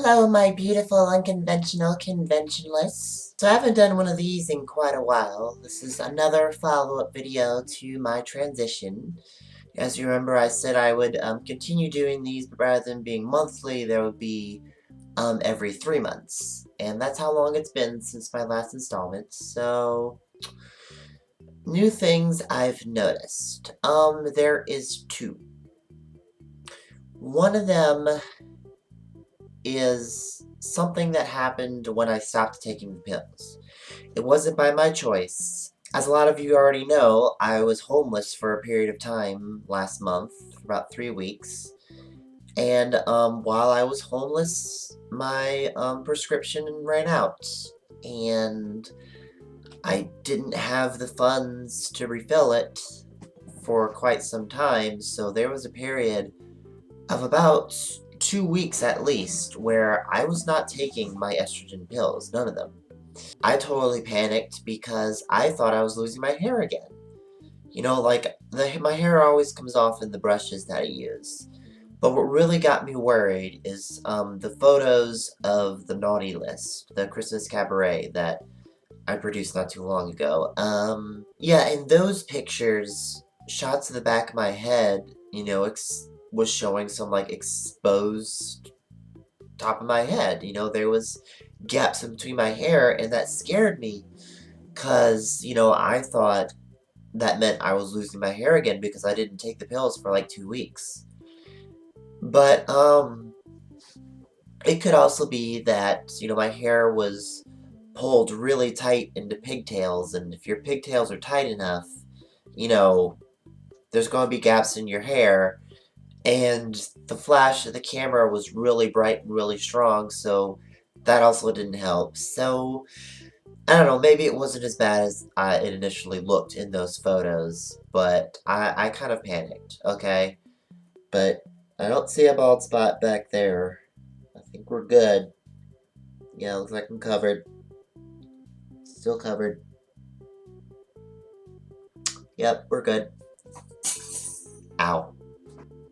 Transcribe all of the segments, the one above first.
Hello, my beautiful unconventional conventionalists. So I haven't done one of these in quite a while. This is another follow-up video to my transition. As you remember, I said I would continue doing these, but rather than being monthly, there would be every 3 months. And that's how long it's been since my last installment. So, new things I've noticed. There is two. One of them is something that happened when I stopped taking the pills. It wasn't by my choice. As a lot of you already know, I was homeless for a period of time last month, for about 3 weeks. And while I was homeless, my prescription ran out. And I didn't have the funds to refill it for quite some time, so there was a period of about 2 weeks at least where I was not taking my estrogen pills, none of them. I totally panicked because I thought I was losing my hair again. You know, like, my hair always comes off in the brushes that I use. But what really got me worried is the photos of the naughty list, the Christmas cabaret that I produced not too long ago. Yeah, in those pictures, shots of the back of my head, you know, was showing some, like, exposed top of my head. You know, there was gaps in between my hair, and that scared me, because, you know, I thought that meant I was losing my hair again because I didn't take the pills for, like, 2 weeks. But, it could also be that, you know, my hair was pulled really tight into pigtails, and if your pigtails are tight enough, you know, there's going to be gaps in your hair, and the flash of the camera was really bright and really strong, so that also didn't help. So, I don't know, maybe it wasn't as bad as it initially looked in those photos, but I kind of panicked, okay? But I don't see a bald spot back there. I think we're good. Yeah, looks like I'm covered. Still covered. Yep, we're good. Ow.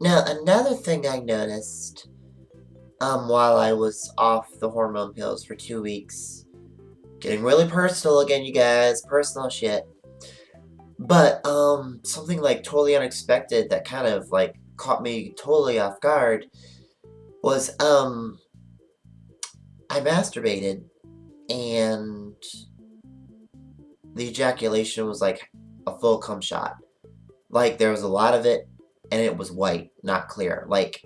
Now, another thing I noticed, while I was off the hormone pills for 2 weeks, getting really personal again, you guys, personal shit, but, something, like, totally unexpected that kind of, like, caught me totally off guard was, I masturbated, and the ejaculation was, like, a full cum shot. Like, there was a lot of it, and it was white, not clear. Like,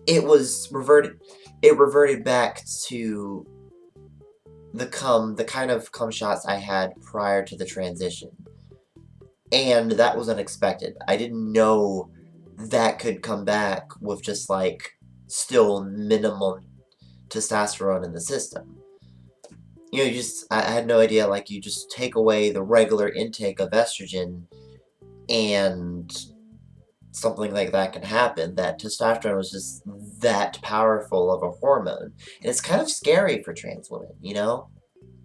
it reverted back to the kind of cum shots I had prior to the transition. And that was unexpected. I didn't know that could come back with just, like, still minimal testosterone in the system. You know, I had no idea, like, you just take away the regular intake of estrogen, and something like that can happen, that testosterone was just that powerful of a hormone. And it's kind of scary for trans women, you know?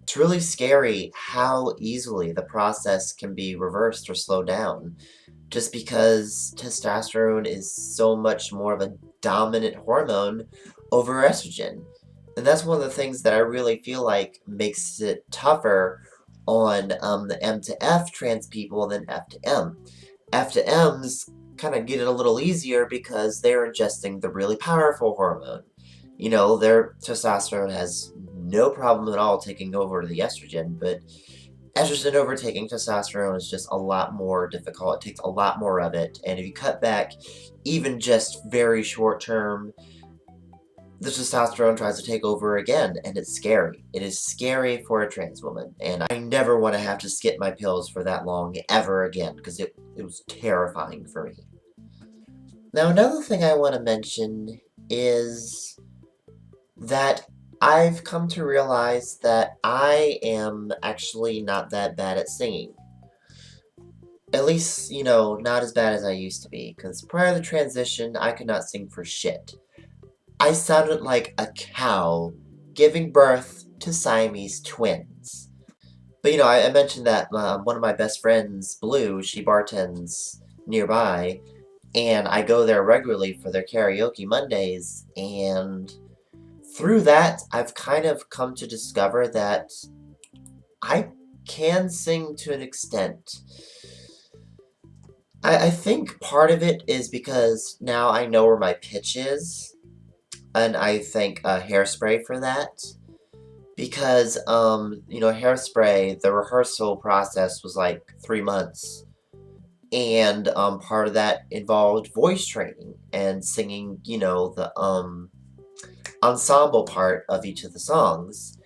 It's really scary how easily the process can be reversed or slowed down, just because testosterone is so much more of a dominant hormone over estrogen. And that's one of the things that I really feel like makes it tougher on the M to F trans people than F to M. F to M's kind of get it a little easier because they're ingesting the really powerful hormone. You know, their testosterone has no problem at all taking over the estrogen, but estrogen overtaking testosterone is just a lot more difficult. It takes a lot more of it, and if you cut back even just very short term, the testosterone tries to take over again, and it's scary. It is scary for a trans woman, and I never want to have to skip my pills for that long ever again, because it was terrifying for me. Now, another thing I want to mention is that I've come to realize that I am actually not that bad at singing. At least, you know, not as bad as I used to be, because prior to the transition, I could not sing for shit. I sounded like a cow giving birth to Siamese twins. But, you know, I mentioned that one of my best friends, Blue, she bartends nearby, and I go there regularly for their karaoke Mondays, and through that, I've kind of come to discover that I can sing to an extent. I think part of it is because now I know where my pitch is, and I thank Hairspray for that. Because, Hairspray, the rehearsal process was like 3 months. And part of that involved voice training and singing, the ensemble part of each of the songs.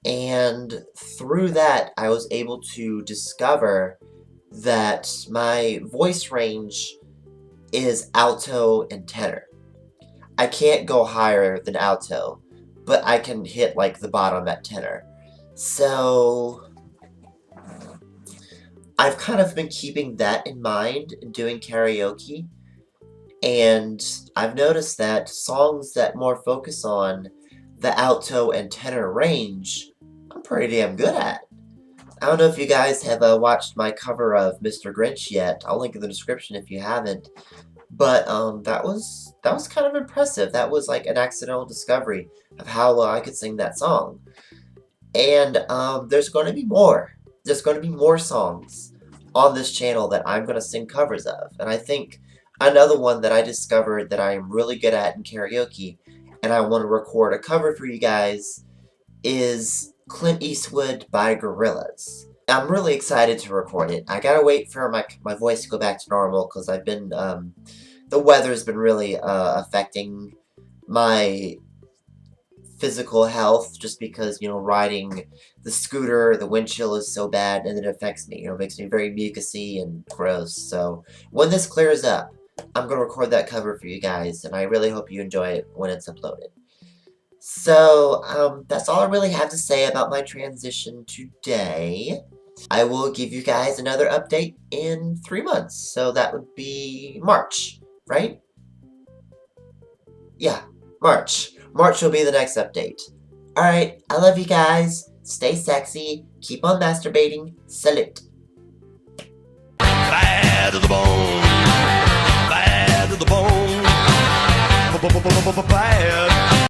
And through that, I was able to discover that my voice range is alto and tenor. I can't go higher than alto, but I can hit like the bottom at tenor. So I've kind of been keeping that in mind in doing karaoke, and I've noticed that songs that more focus on the alto and tenor range, I'm pretty damn good at. I don't know if you guys have watched my cover of Mr. Grinch yet. I'll link in the description if you haven't. But that was kind of impressive. That was like an accidental discovery of how I could sing that song. And there's going to be more. There's going to be more songs on this channel that I'm going to sing covers of. And I think another one that I discovered that I am really good at in karaoke, and I want to record a cover for you guys, is Clint Eastwood by Gorillaz. I'm really excited to record it. I gotta wait for my voice to go back to normal, because I've been, the weather's been really affecting my physical health, just because, riding the scooter, the wind chill is so bad, and it affects me. It makes me very mucusy and gross. So when this clears up, I'm gonna record that cover for you guys, and I really hope you enjoy it when it's uploaded. So, that's all I really have to say about my transition today. I will give you guys another update in 3 months, so that would be March, right? Yeah, March. March will be the next update. Alright, I love you guys. Stay sexy. Keep on masturbating. Salute. Bad to the bone. Bad to the bone. Bad.